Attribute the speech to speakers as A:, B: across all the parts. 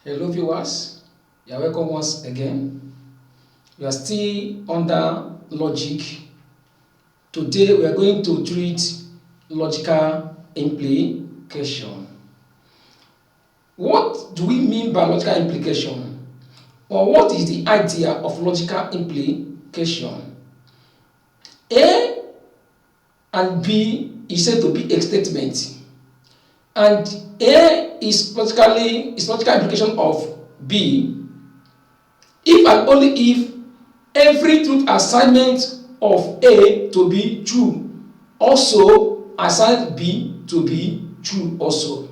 A: Hello viewers, you are welcome once again. We are still under logic. Today we are going to treat logical implication. What do we mean by logical implication? Or what is the idea of logical implication? A and B is said to be a statement, and A is logical implication of B if and only if every truth assignment of A to be true also assigns B to be true also.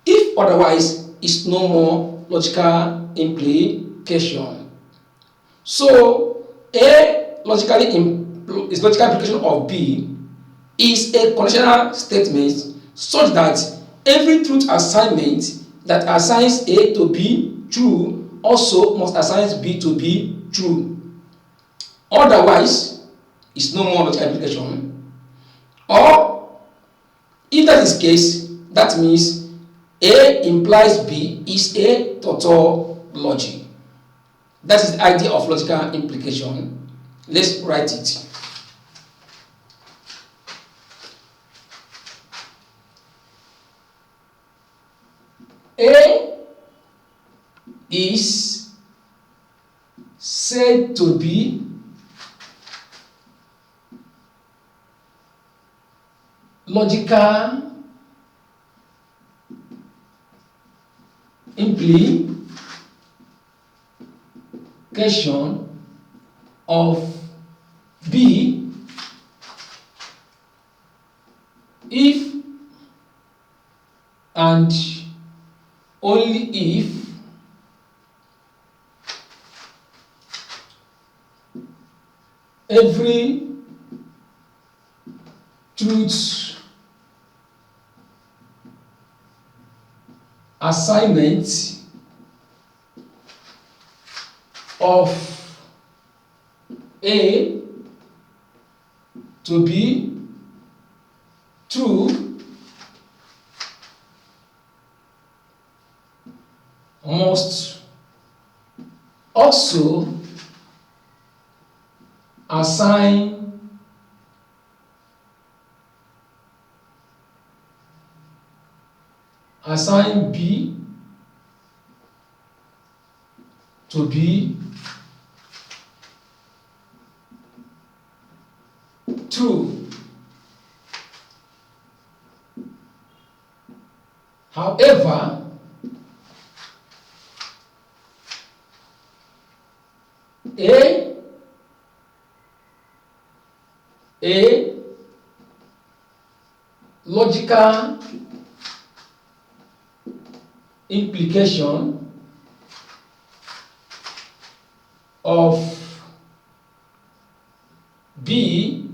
A: If otherwise, it's no more logical implication. So A is logical implication of B is a conditional statement such that every truth assignment that assigns A to be true also must assign B to be true. Otherwise, it's no more logical implication. Or if that is the case, that means A implies B is a tautology. That is the idea of logical implication. Let's write it. A is said to be logical implication of B if and only if every truth assignment of A to be true must also assign B to be true. However, a logical implication of B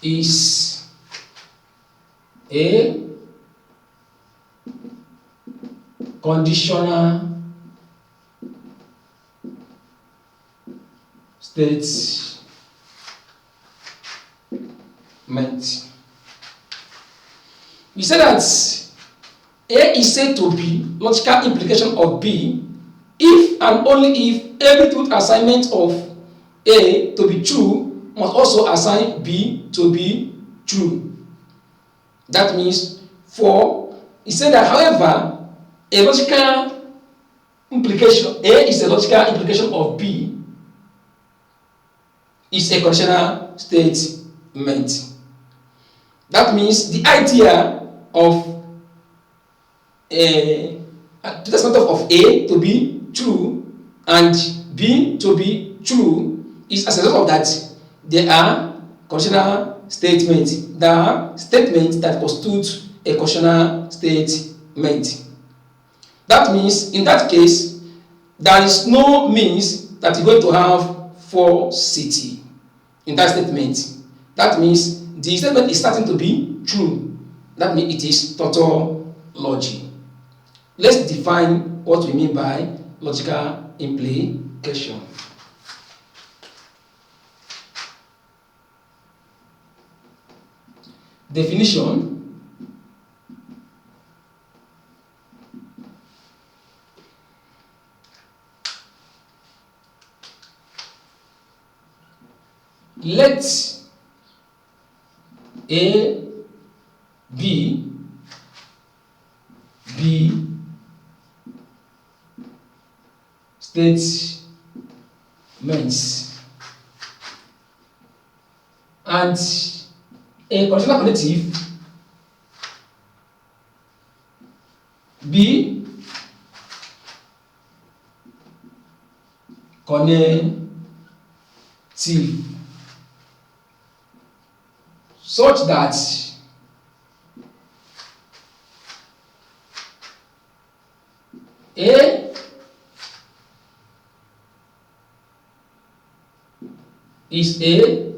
A: is a conditional statement. We say that A is said to be logical implication of B if and only if every truth assignment of A to be true must also assign B to be true. That means he said that however a logical implication A is a logical implication of B is a conditional statement. That means the idea of the statement of A to be true and B to be true is as a result of that there are conditional statements. There are statements that constitute a conditional statement. That means in that case there is no means that you're going to have falsity in that statement. That means the statement is starting to be true. That means it is tautology. Let's define what we mean by logical implication. Definition: let A B be statements and a conditional connective be connective such that A is a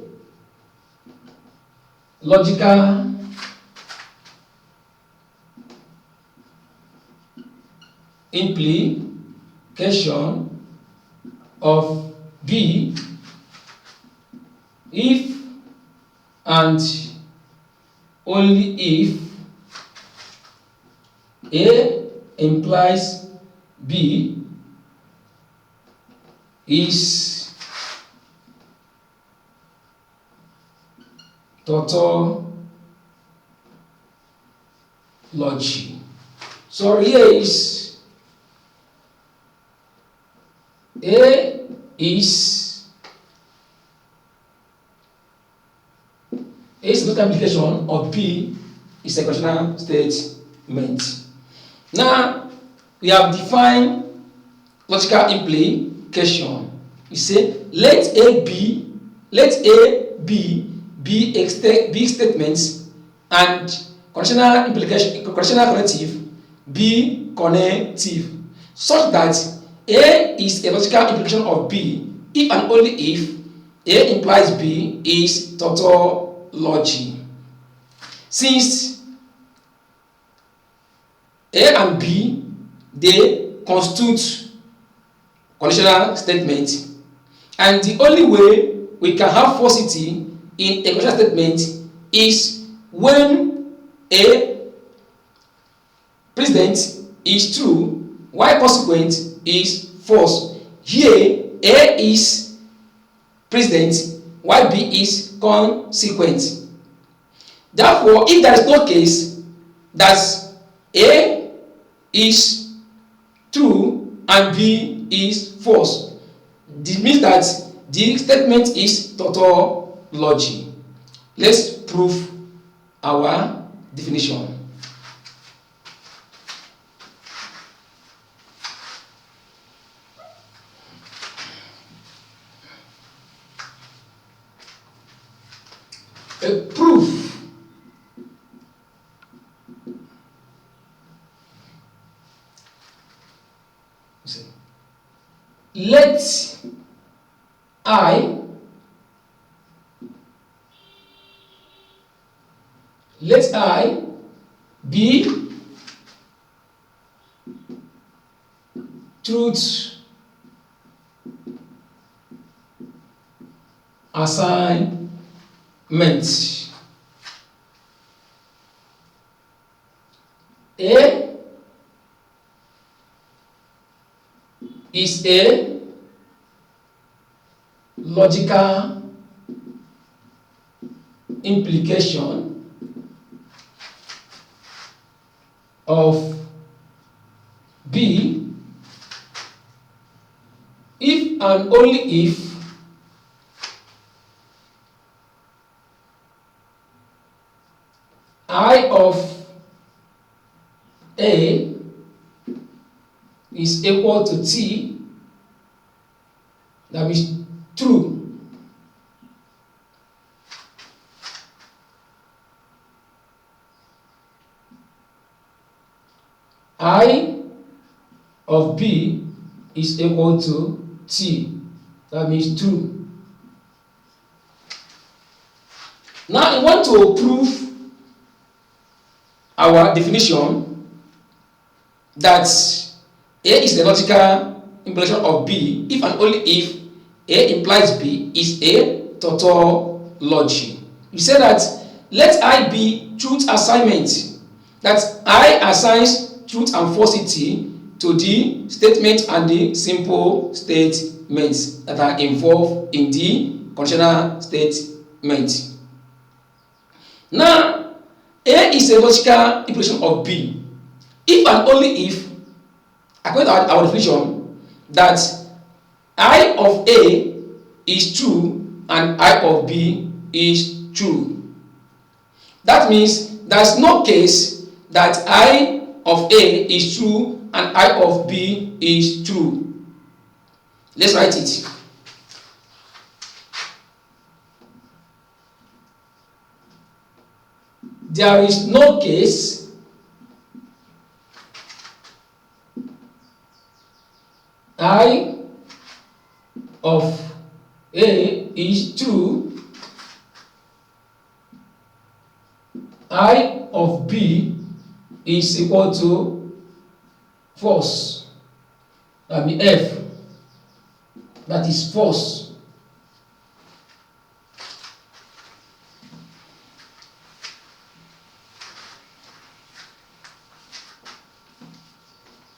A: logical implication of B if and only if A implies B is tautology. So here is A is logical implication of B is a conditional statement. Now we have defined logical implication. We say let A B be statements and conditional connective be connective such that A is a logical implication of B if and only if A implies B is tautology. Since A and B they constitute conditional statement, and the only way we can have falsity in a conditional statement is when A precedent is true while consequent is false. Here A is precedent while B is consequent. Therefore, if there is no case that A is true and B is false, this means that the statement is tautology. Let's prove our definition. A proof let I be truth assignment. A is a logical implication of B if and only if I of A is equal to T, that is true. I of B is equal to T, that means true. Now I want to prove our definition that A is the logical implication of B if and only if A implies B is a tautology. We say that let I be truth assignment, that I assigns truth and falsity to the statement and the simple statements that are involved in the conditional statement. Now, A is a logical implication of B. If and only if, according to our definition, that I of A is true and I of B is true. That means there is no case that I of A is true and I of B is true. Let's write it. There is no case I of A is true, I of B is equal to false. That means F. That is false.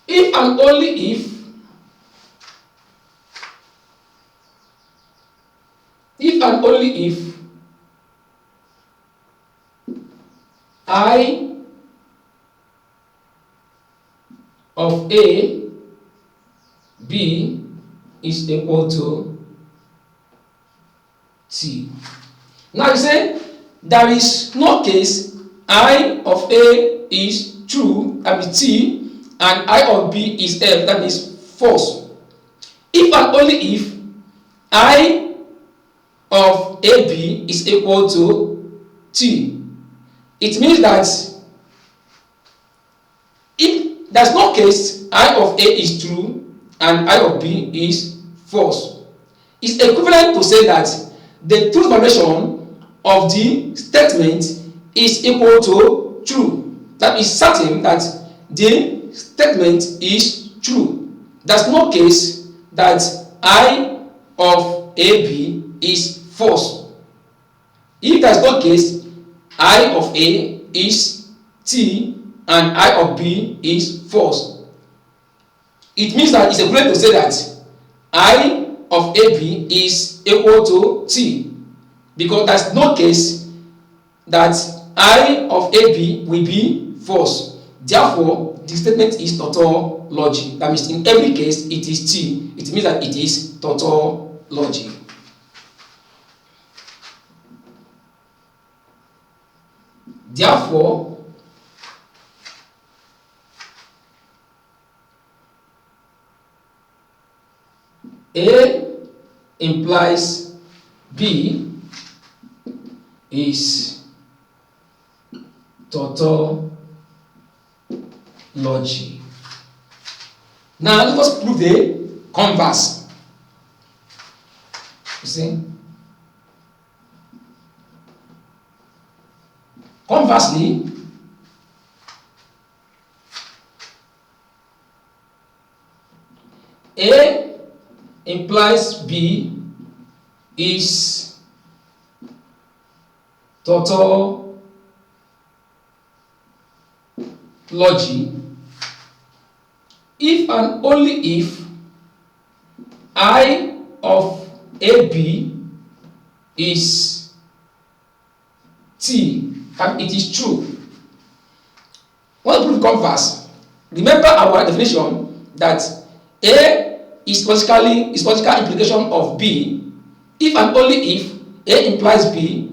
A: If and only if and only if I of A, B is equal to T. Now you say there is no case I of A is true, that means T, and I of B is F, that means false. If and only if I of AB is equal to T. It means that if there's no case I of A is true and I of B is false, it's equivalent to say that the truth valuation of the statement is equal to true. That is certain that the statement is true. There's no case that I of AB is false. If there's no case I of A is T and I of B is false, it means that it's equivalent to say that I of AB is equal to T, because there's no case that I of AB will be false. Therefore, the statement is tautology. That means in every case it is T. It means that it is tautology. Therefore, A implies B is tautology. Now let us prove the converse. You see? Conversely, A implies B is tautology if and only if I of AB is T and it is true. When we prove converse, remember our definition that A is logical implication of B if and only if A implies B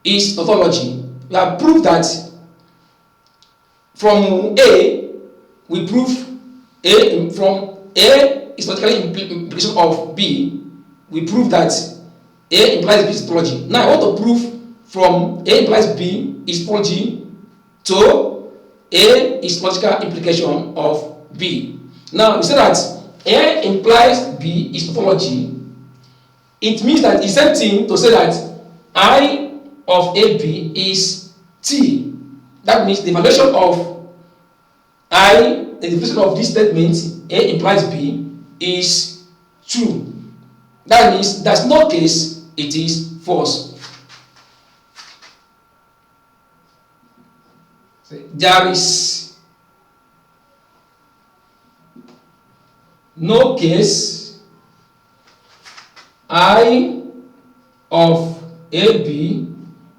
A: is tautology. We have proved that from A we prove from A is logical implication of B, we prove that A implies B is tautology. Now I want to prove from A implies B is tautology to A is logical implication of B. Now we say that A implies B is tautology. It means that it's the same thing to say that I of AB is T. That means the valuation of I, the definition of this statement, A implies B, is true. That means there's no case it is false. There is no case I of AB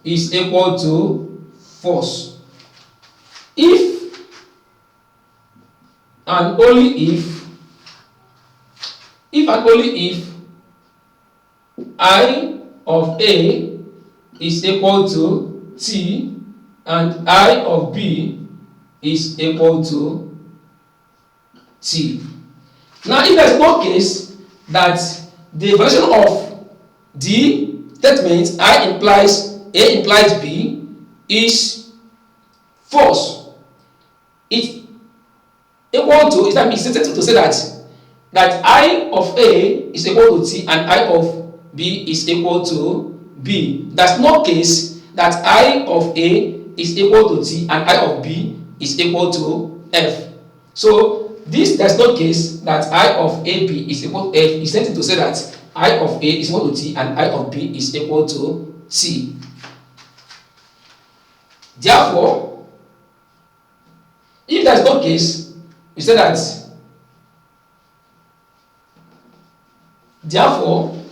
A: is equal to false if and only if and only if I of A is equal to T and I of B is equal to T. Now, if there is no case that the version of the statement I implies A implies B is false, it equal to, is that means it's to say that I of A is equal to T and I of B is equal to B. There's no case that I of A is equal to T and I of B is equal to F. So there's no case that I of AB is equal to F is sent to say that I of A is equal to T and I of B is equal to T. Therefore, if there's no case, we say that therefore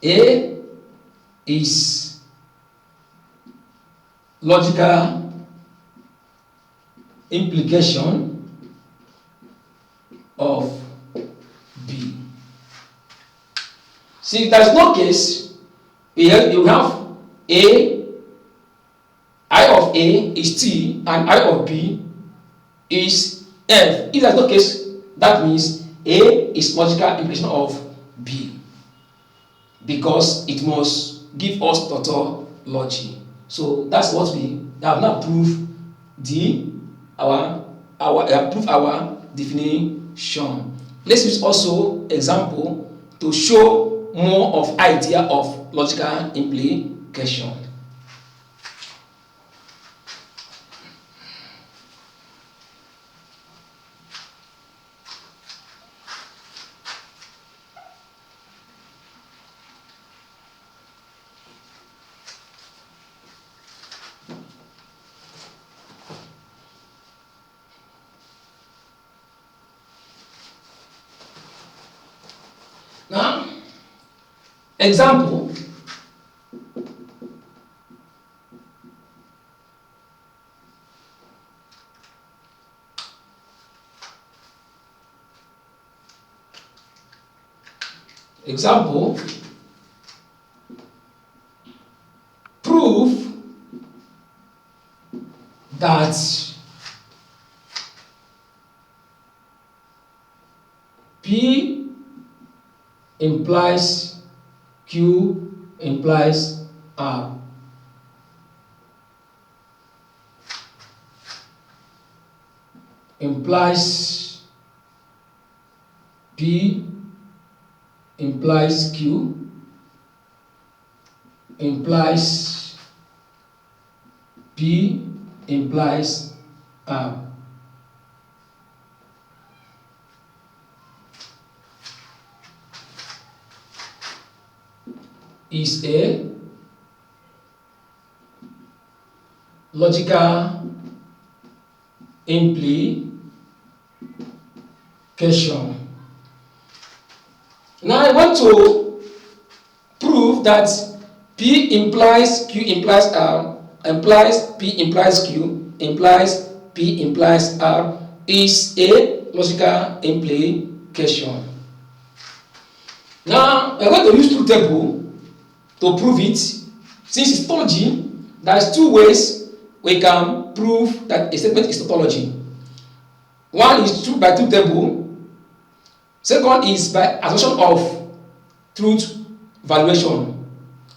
A: A is logical implication of B. See, if there's no case, you have A, I of A is T and I of B is F. If there's no case, that means A is logical implication of B, because it must give us tautology. So that's what we have now proved our definition. Let's use also example to show more of idea of logical implication. Now, example, prove that P implies Q implies R. Implies P implies Q implies P implies R. Is a logical implication. Now I want to prove that P implies Q implies R implies P implies Q implies P implies R is a logical implication. Now we are going to use truth table to prove it. Since it's tautology, there's two ways we can prove that a statement is tautology. One is by truth table. Second is by assertion of truth valuation.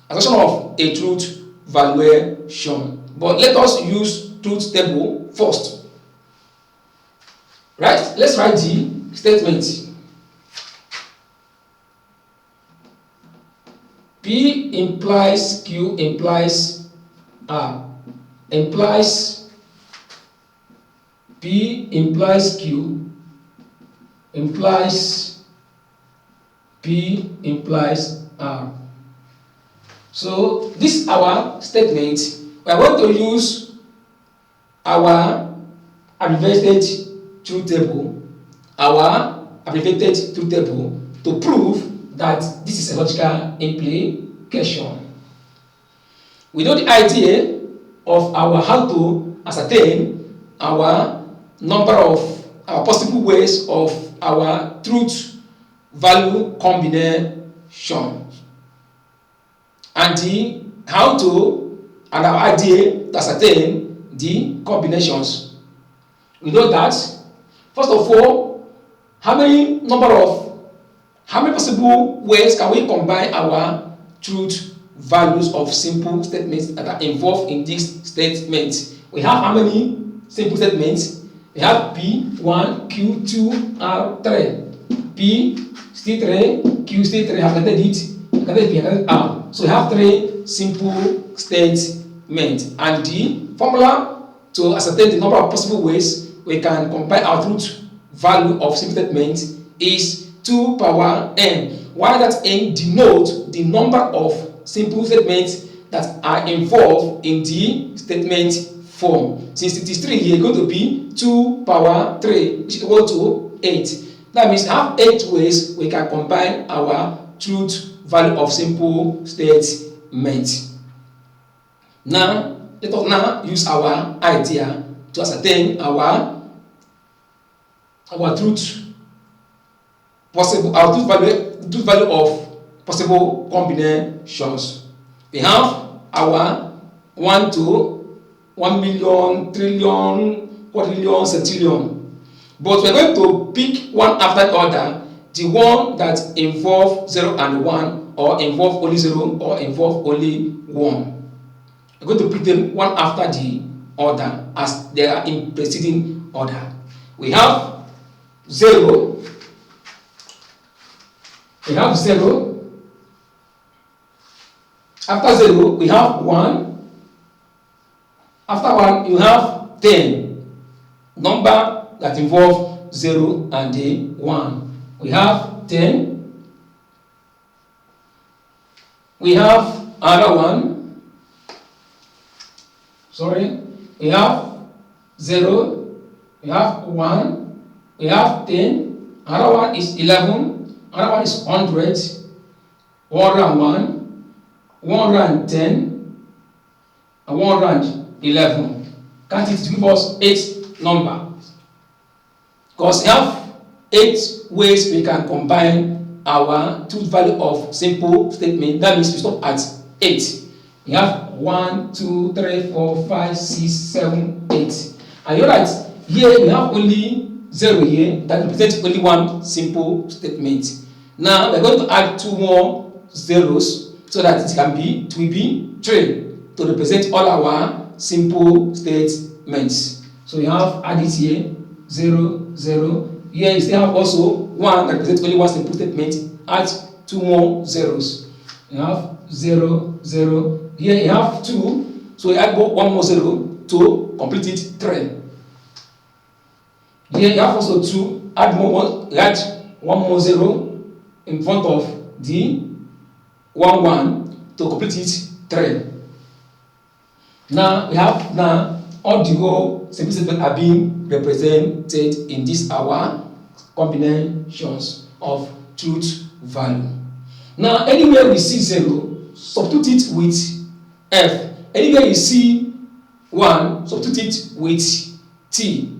A: Assertion of a truth valuation. But let us use truth table first. Right? Let's write the statement. P implies Q implies R implies P implies Q implies P implies R. So this is our statement. We are going to use our abbreviated truth table to prove that this is a logical implication. We know the idea of how to ascertain our number of our possible ways of our truth value combination, and our idea to ascertain the combinations. We know that first of all, how many possible ways can we combine our truth values of simple statements that are involved in this statement? We have how many simple statements? We have P1, Q2, R3. P still 3, Q still 3, have added it, added P, added R. So we have 3 simple statements. And the formula to ascertain the number of possible ways we can combine our truth value of simple statements is 2 power n. Why that n denotes the number of simple statements that are involved in the statement form. Since it is 3 here, it's going to be 2 power 3, which is equal to 8. That means we have 8 ways we can combine our truth value of simple statements. Now, let us now use our idea to ascertain our truth value of possible combinations. We have our 1 to 1 million, trillion, quadrillion, centillion. But we're going to pick one after the other, the one that involve 0 and 1, or involve only 0, or involve only 1. We're going to pick them one after the other as they are in preceding order. We have 0. We have 0. After 0, we have 1. After 1, you have 10. Number that involve 0 and 1. We have 10. We have another one. Sorry. We have 0. We have 1. We have 10. Another one is 11. Another one is 100. 101. 110. And 111. Can't it give us 8 numbers? Because we have 8 ways we can combine our truth value of simple statement. That means we stop at 8. We have 1, 2, 3, 4, 5, 6, 7, 8. And you're right, here we have only 0 here that represents only one simple statement. Now we're going to add 2 more zeros so that it will be 3 to represent all our simple statements. So we have added here 0, 0. Here you still have also 1 that represents only one simple statement. Add 2 more zeros. You have 0, 0. Here you have 2, so you add 1 more 0 to complete it 3. Here you have also 2, add 1 more 0 in front of the 1, 1 to complete it 3. Now we have all the whole simple statements are being represented in this our combinations of truth value. Now anywhere we see 0, substitute it with F. Anywhere you see 1, substitute it with T.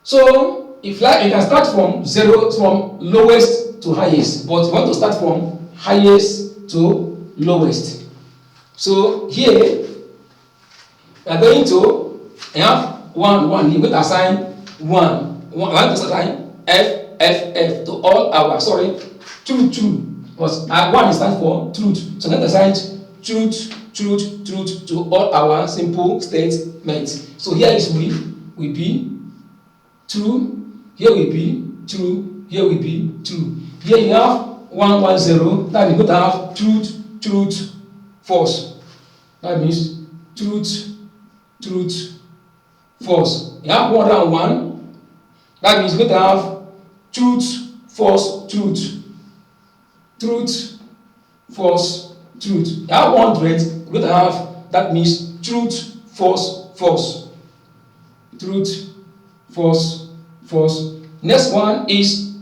A: So if like you can start from 0, from lowest to highest, but you want to start from highest to lowest. So here we are going to have 1, 1. You're going to assign 1. We want to assign F to all our truth. Because 1 stands for truth. So let's assign truth to all our simple statements. So here is will be true. Here will be true. Here will be true. Here you have 1, 1, 0. That you're going to have truth, false. That means truth, false. You have 101. That means you're going to have truth, false, truth, false, truth. You have 100. You're going to have, that means truth, false, truth, false. Next one is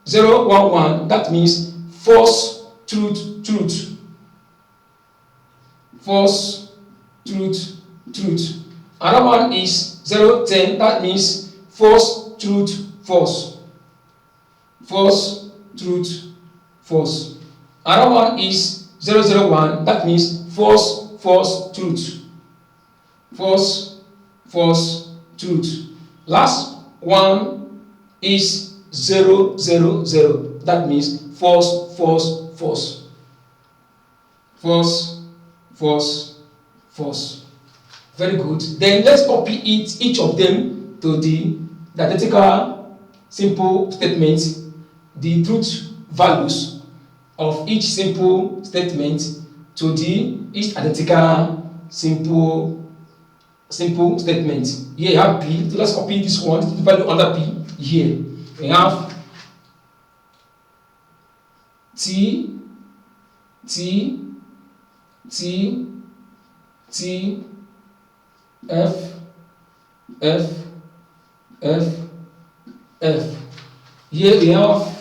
A: 0, 1, 1, that means false, truth, truth. False, truth, truth. Another one is 0, 10, that means false, truth, false. False, truth, false. Another one is 0, 0, 1, that means false, false, truth. False, false, truth. Last one is 0, 0, 0, that means false, false, false. False, false, false. Very good. Then let's copy each of them to the identical simple statement, the truth values of each simple statement to the each identical simple statement. Here you have P. So let's copy this one, the value under P. Here we have T, T, T, T, F, F, F, F. Here we have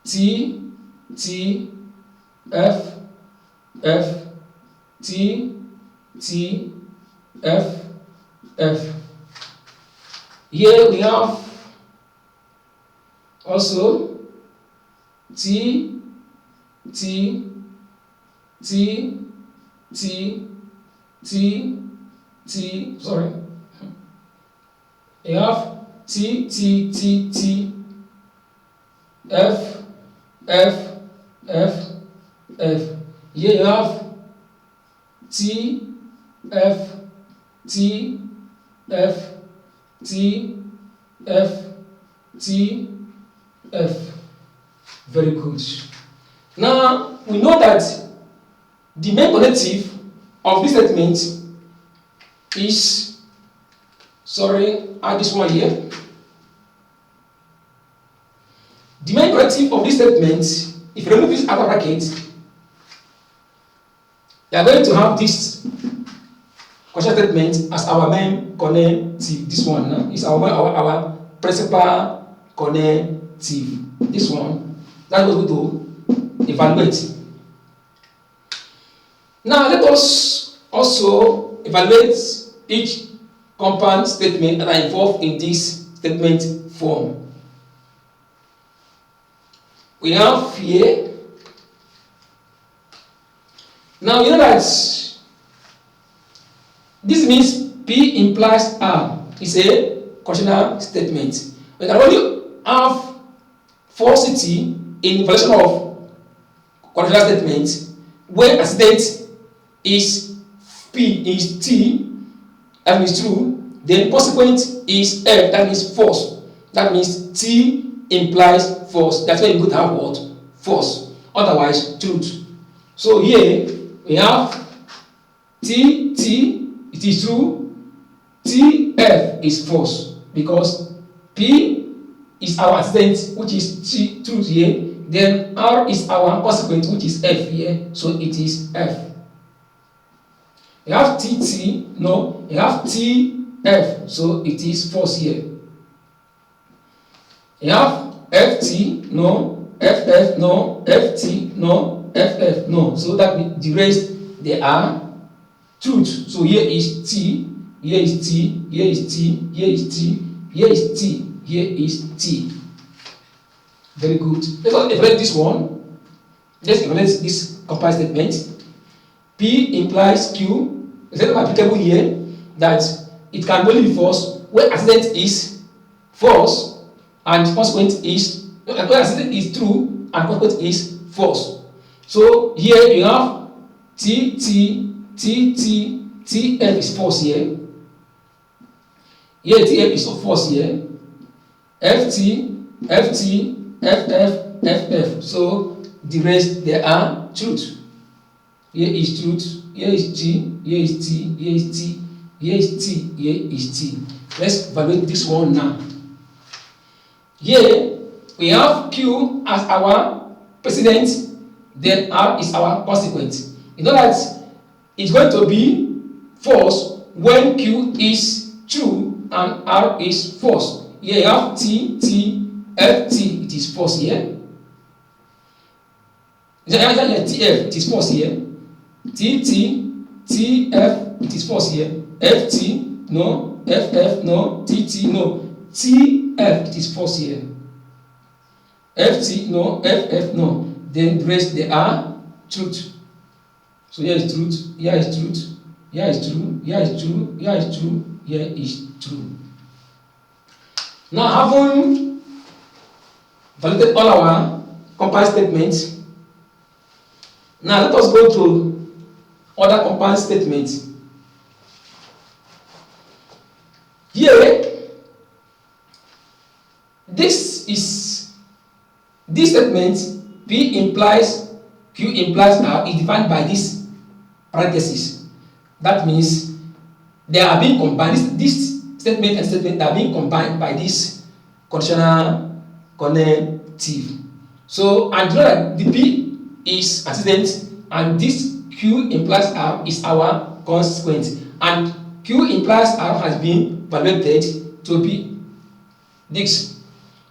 A: T, T, F, F, T, T, F, F. Here we have also T, T, T, T, T, T, sorry. You have T, T, T, T, F, F, F, F. Here you have T, F, T, F, T, F, T, F. Very good. Now we know that the main connective of this statement is, add this one here. The main connective of this statement, if you remove this outer bracket, you are going to have this question statement as our main connective. This one now is our principal connective. This one, that's what we do evaluate. Now let us also evaluate each compound statement that are involved in this statement form. We have here. Now you know that this means P implies R is a conditional statement. We can only have falsity in evaluation of conditional statements when antecedent is P is T, that means true, then consequent is F, that means false. That means T implies false. That's why you could have what? False. Otherwise, truth. So here we have T, T, it is true. T, F is false because P is our antecedent, which is T, truth here. Then R is our consequent, which is F here. So it is F. You have TT, no, you have TF, so it is false here. You have FT, no, FF, no, FT, no, FF, no. So that means the rest, they are truth. So here is T, here is T, here is T, here is T, here is T, here is T. Very good. Let's evaluate this one. Let's evaluate this compound statement. P implies Q. Is that applicable here? That it can only be false where antecedent is false and consequent is where antecedent is true and consequent is false. So here you have T, T, T, T, T, F is false here. Here T, F is false here. F, T, F, T, F, F, F, F. So the rest, they are truth. Here is truth. Here is T, here is T, here is T, here is T, here is T. Let's evaluate this one now. Here we have Q as our precedent, then R is our consequent. You know that it's going to be false when Q is true and R is false. Here you have T, T, ft, it is false here. tf, it is false here. tf, it is false here. ft, no. ff, no. tt, no. tf, it is false here. ft, no. ff, no. Then the rest, they are truth. So here is truth, here is truth, here is true, here is true, here is true, here is true. Now, having validated all our compound statements, now let us go to other compound statements. Here, this statement P implies Q implies R is defined by this parenthesis. That means they are being combined. This statement and statement are being combined by this conditional connective. So, and you know that the P is antecedent and this Q implies R is our consequent, and Q implies R has been evaluated to be this.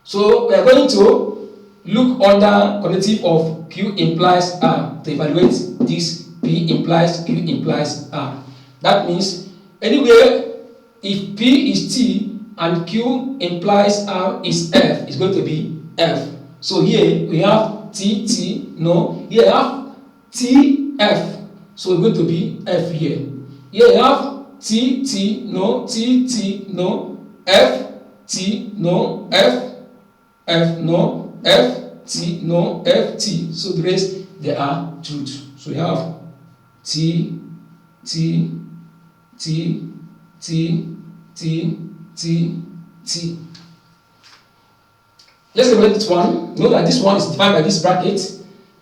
A: So we are going to look under connective of Q implies R to evaluate this P implies Q implies R. That means anywhere if P is T and Q implies R is F, it's going to be F. So here we have T, T, no. Here we have T, F. So it's going to be F here. Here we have T, T, no. T, T, no. F, T, no. F, F, no. F, T, no. F, T. So the rest, they are truth. So we have T, T, T, T, T, T, T. Let's evaluate this one. Know that this one is defined by this bracket.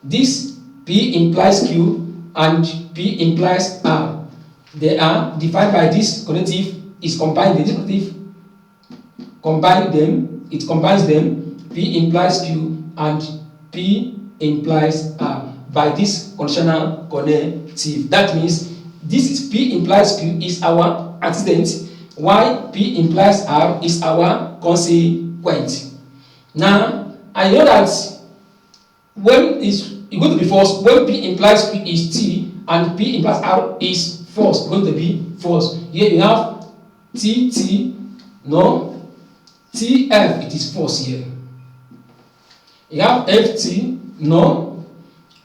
A: This P implies Q and P implies R. They are defined by this connective. Is combined the connective. Combine them. It combines them. P implies Q and P implies R by this conditional connective. That means this is P implies Q is our antecedent, while P implies R is our consequent. Now, I know that when it's going to be false, when P implies Q is T and P implies R is false, going to be false. Here you have T, T, no. T, F, it is false here. You have F, T, no.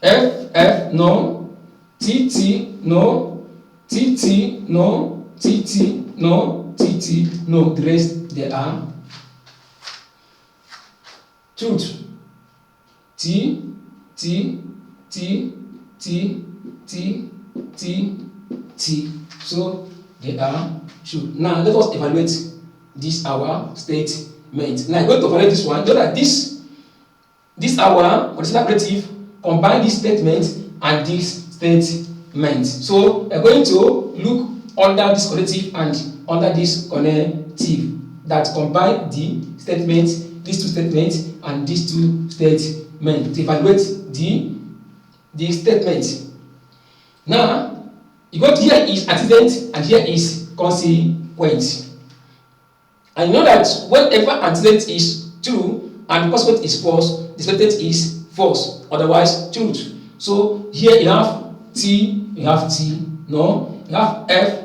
A: F, F, no. T, T, no. T, T, no. T, T, no. T, T, no. The rest, they are truth. T, T, T, T, T, T, T. So they are true. Now let us evaluate this our statement. Now I'm going to evaluate this one. Know that this our conditional connective combine this statement and this statement. So we're going to look under this connective and under this connective that combine the statement, these two statements and these two statements to evaluate the statement. Now you got here is antecedent and here is consequent. And you know that whenever antecedent is true and consequent is false, the statement is false, otherwise truth. So here you have T, you have T, no. You have F,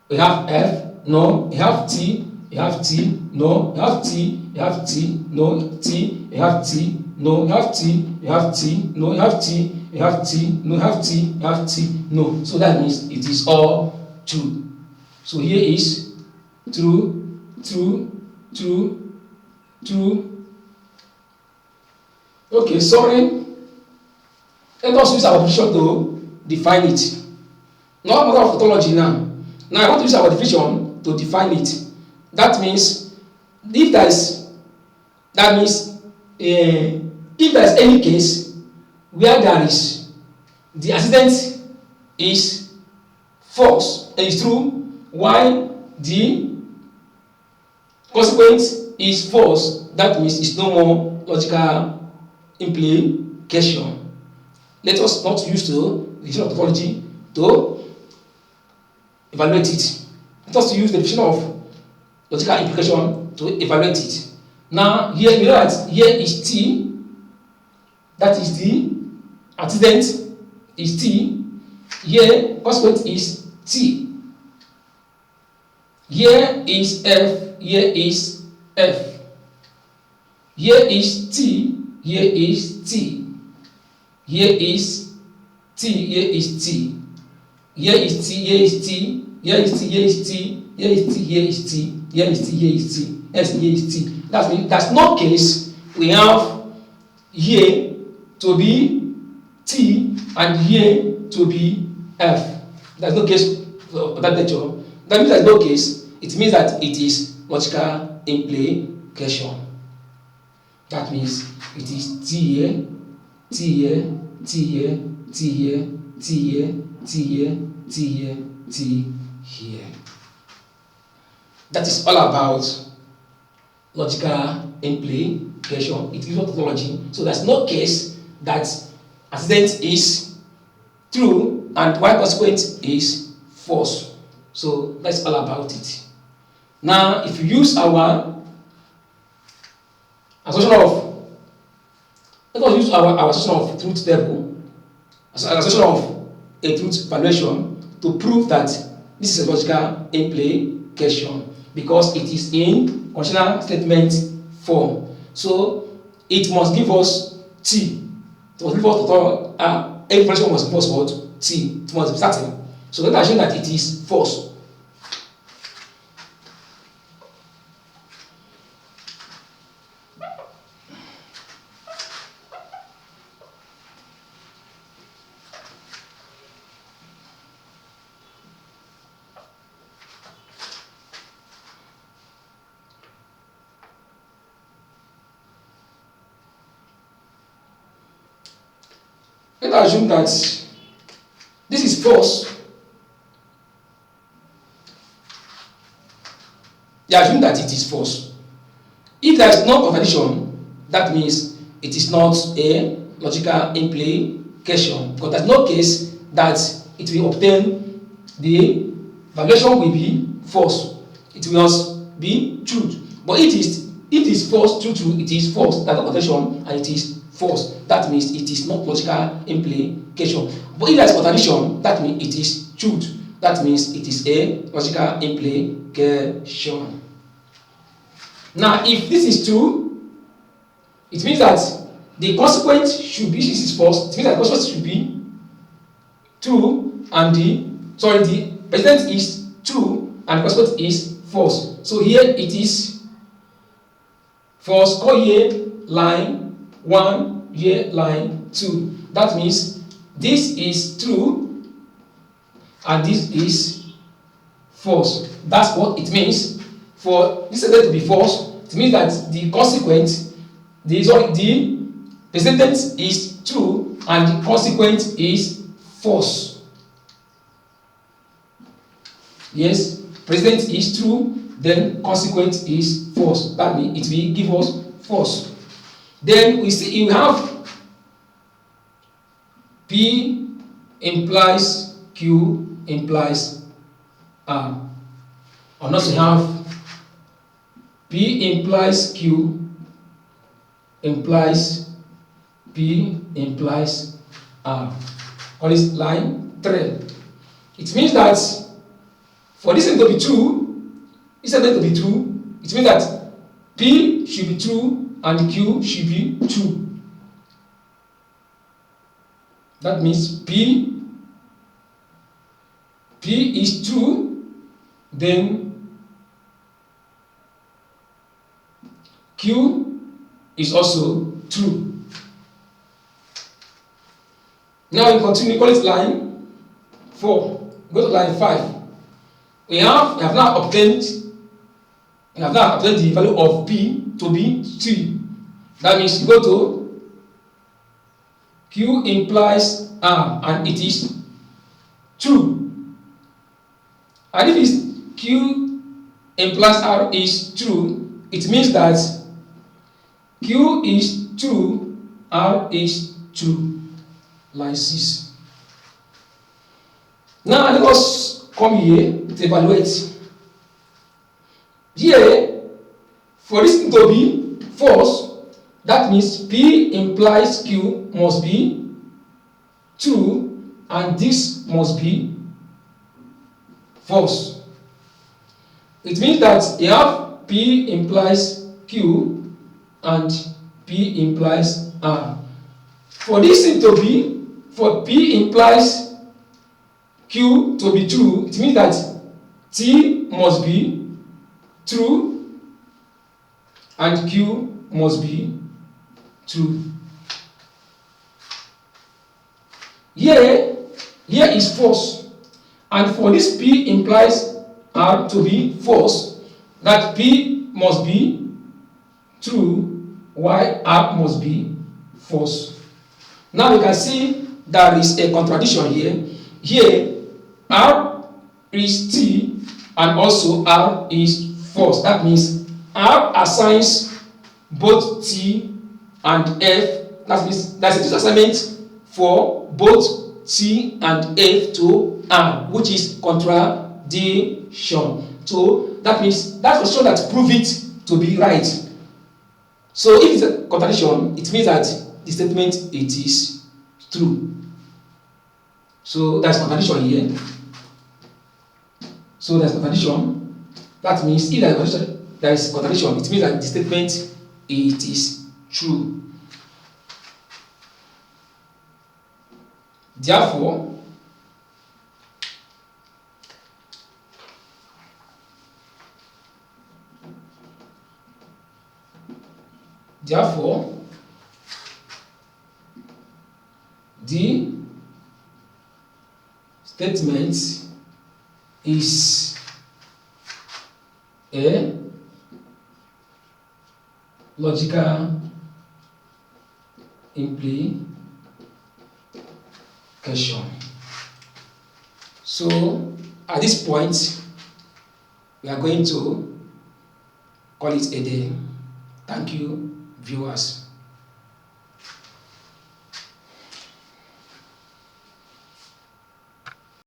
A: you have F, no. You have T, you have T, no. You have T, you have T, no. T, you have T, no. You have T, you have T, no. You have T, you have T, no. You have T, you have T, no. So that means it is all true. So here is true, true, true, true. Okay, sorry. Let us use our definition to define it. Not matter of tautology now. Now I want to use our definition to define it. That means if there is, if there is any case where there is the antecedent is false and is true, while the consequent is false, that means it's no more logical implication. Let us not use the definition of tautology to evaluate it. Let us use the definition of logical implication to evaluate it. Now here you know that here is T, that is the antecedent is T, here consequent is T, here is F, here is F, here is T, here is T, here is T, here is T, here is T, here is T, here is T, here is T, here is T, here is T, here is T, here is T, here is T. That means that's no case we have here to be T and here to be F. There's no case of that nature. That means there's no case. It means that it is logical implication. That means it is T here, T here, T here, T here, T here, T here, T here, T here. That is all about logical implication. It is tautology. So there's no case that antecedent is true and while consequent is false. So that's all about it. Now, if you use our assertion of, let us use our assertion of truth table, assertion of a truth valuation to prove that this is a logical implication because it is in conditional statement form. So it must give us T. It must give us every function must give us what? T. It must be certain. So let us assume that it is false. Let us assume that this is false. You assume that it is false. If there is no contradiction, that means it is not a logical implication because there is no case that it will obtain the valuation will be false. It will be true. But it is false, true, it is false. There is no contradiction and it is false. That means it is not logical implication. But if there is contradiction, that means it is truth. That means it is a logical implication. Now, if this is true, it means that the consequent should be, this is false, it means that the consequent should be true and the precedent is true and the consequent is false. So here it is false. Call here line 1, here line 2. That means this is true and this is false. That's what it means. For this to be false, it means that the consequent, the precedent is true and the consequent is false. Yes, precedent is true, then consequent is false. That means it will give us false. Then we see you have P implies Q implies R. Or not, we have P implies Q implies P implies R. Call this line 3. It means that for this thing to be true, it means that P should be true and Q should be true. That means P is true, then Q is also true. Now we continue, call it line 4. Go to line 5. We have now obtained the value of P to be 3. That means you go to Q implies R and it is true. And if Q implies R is true, it means that Q is true, R is true. Line 6. Now let us come here to evaluate. Here, for this thing to be false, that means P implies Q must be true and this must be false. It means that you have P implies Q and P implies R. For this thing to be, for P implies Q to be true, it means that T must be true and Q must be true. Here is false, and for this P implies R to be false, that P must be true while R must be false. Now you can see there is a contradiction here. Here R is T and also R is false. That means R assigns both T and F. That means that's a assignment for both T and F to R, which is contradiction. So that means that's the show that prove it to be right. So if it's a contradiction, it means that the statement it is true. So that's contradiction here. So there's contradiction. That means if there is contradiction, it means that the statement it is true. Therefore, the statement is a logical implication. So at this point, we are going to call it a day. Thank you, viewers.